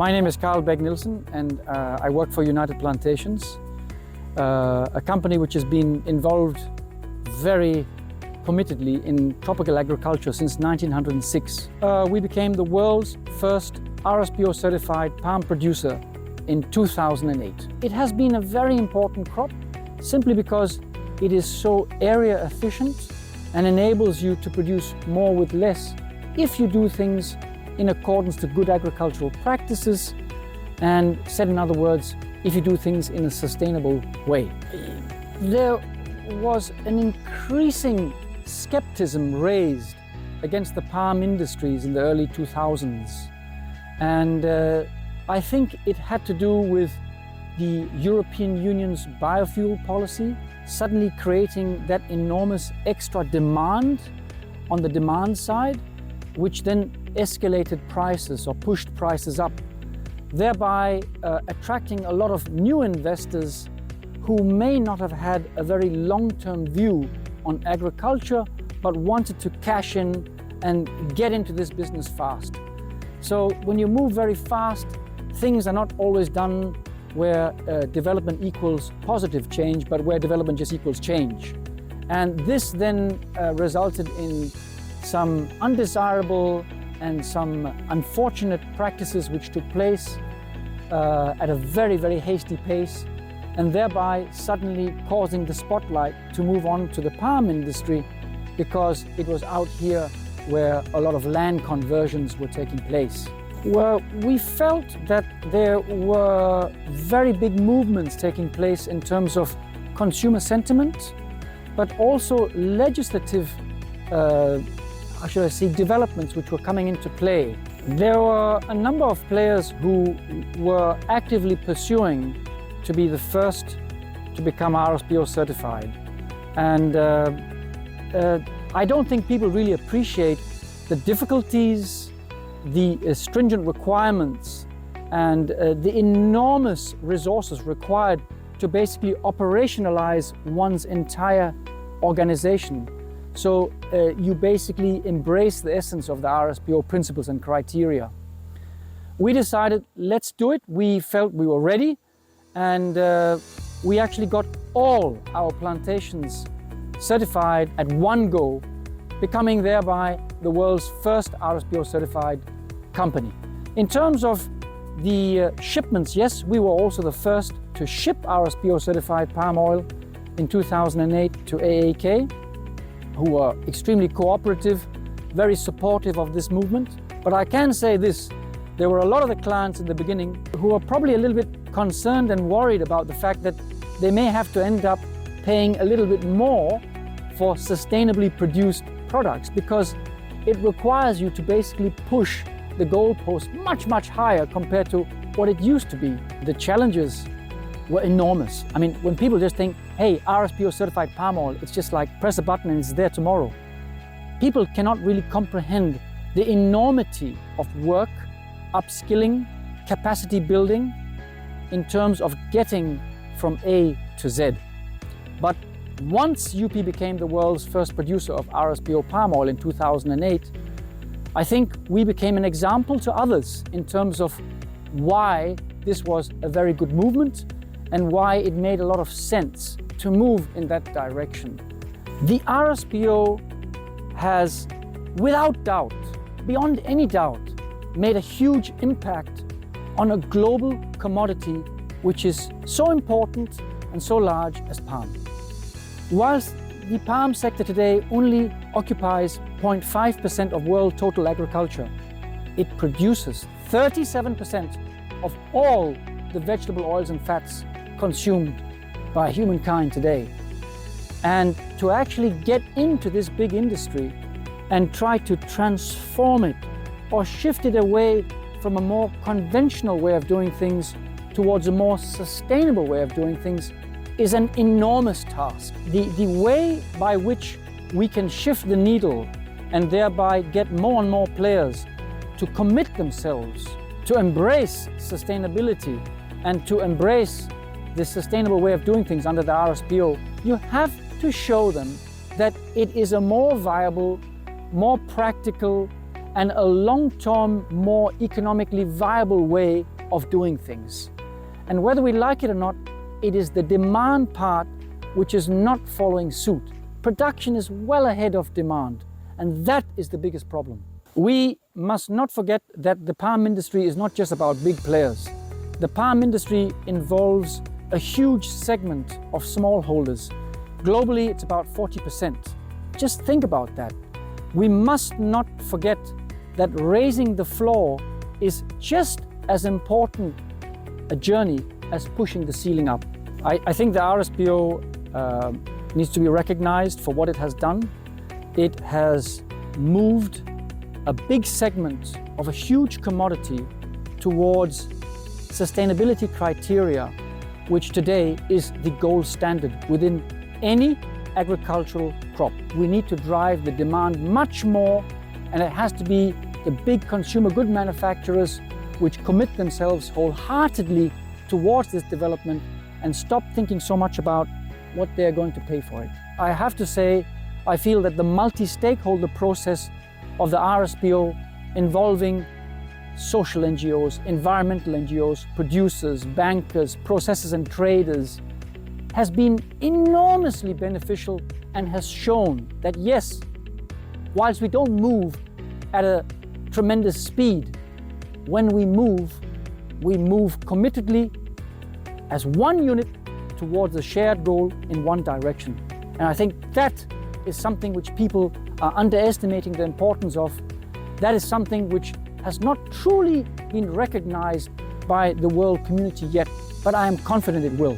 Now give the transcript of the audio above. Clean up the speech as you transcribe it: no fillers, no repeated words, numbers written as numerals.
My name is Carl Bek-Nielsen and I work for United Plantations, a company which has been involved very committedly in tropical agriculture since 1906. We became the world's first RSPO Certified Palm producer in 2008. It has been a very important crop simply because it is so area efficient and enables you to produce more with less if you do things in accordance to good agricultural practices, and said in other words, if you do things in a sustainable way. There was an increasing skepticism raised against the palm industries in the early 2000s. And I think it had to do with the European Union's biofuel policy suddenly creating that enormous extra demand on the demand side, which then escalated prices or pushed prices up, thereby attracting a lot of new investors who may not have had a very long-term view on agriculture, but wanted to cash in and get into this business fast. So when you move very fast, things are not always done where development equals positive change, but where development just equals change. And this then resulted in some undesirable and some unfortunate practices which took place at a very, very hasty pace, and thereby suddenly causing the spotlight to move on to the palm industry, because it was out here where a lot of land conversions were taking place. Well, we felt that there were very big movements taking place in terms of consumer sentiment, but also legislative how should I say, developments which were coming into play. There were a number of players who were actively pursuing to be the first to become RSPO certified. And I don't think people really appreciate the difficulties, the stringent requirements, and the enormous resources required to basically operationalize one's entire organization. So you basically embrace the essence of the RSPO principles and criteria. We decided, let's do it. We felt we were ready, and we actually got all our plantations certified at one go, becoming thereby the world's first RSPO certified company. In terms of the shipments, yes, we were also the first to ship RSPO certified palm oil in 2008 to AAK, who are extremely cooperative, very supportive of this movement. But I can say this, there were a lot of the clients in the beginning who were probably a little bit concerned and worried about the fact that they may have to end up paying a little bit more for sustainably produced products, because it requires you to basically push the goalpost much, much higher compared to what it used to be. The challenges were enormous. I mean, when people just think, hey, RSPO certified palm oil, it's just like press a button and it's there tomorrow. People cannot really comprehend the enormity of work, upskilling, capacity building in terms of getting from A to Z. But once UP became the world's first producer of RSPO palm oil in 2008, I think we became an example to others in terms of why this was a very good movement and why it made a lot of sense to move in that direction. The RSPO has, without doubt, beyond any doubt, made a huge impact on a global commodity which is so important and so large as palm. Whilst the palm sector today only occupies 0.5% of world total agriculture, it produces 37% of all the vegetable oils and fats consumed by humankind today. And to actually get into this big industry and try to transform it or shift it away from a more conventional way of doing things towards a more sustainable way of doing things is an enormous task. The way by which we can shift the needle and thereby get more and more players to commit themselves to embrace sustainability and to embrace this sustainable way of doing things under the RSPO, you have to show them that it is a more viable, more practical, and a long-term, more economically viable way of doing things. And whether we like it or not, it is the demand part which is not following suit. Production is well ahead of demand, and that is the biggest problem. We must not forget that the palm industry is not just about big players. The palm industry involves a huge segment of smallholders. Globally, it's about 40%. Just think about that. We must not forget that raising the floor is just as important a journey as pushing the ceiling up. I think the RSPO needs to be recognized for what it has done. It has moved a big segment of a huge commodity towards sustainability criteria, which today is the gold standard within any agricultural crop. We need to drive the demand much more, and it has to be the big consumer good manufacturers which commit themselves wholeheartedly towards this development and stop thinking so much about what they're going to pay for it. I have to say, I feel that the multi-stakeholder process of the RSPO involving social NGOs, environmental NGOs, producers, bankers, processors and traders has been enormously beneficial and has shown that yes, whilst we don't move at a tremendous speed, when we move committedly as one unit towards a shared goal in one direction. And I think that is something which people are underestimating the importance of. That is something which has not truly been recognized by the world community yet, but I am confident it will.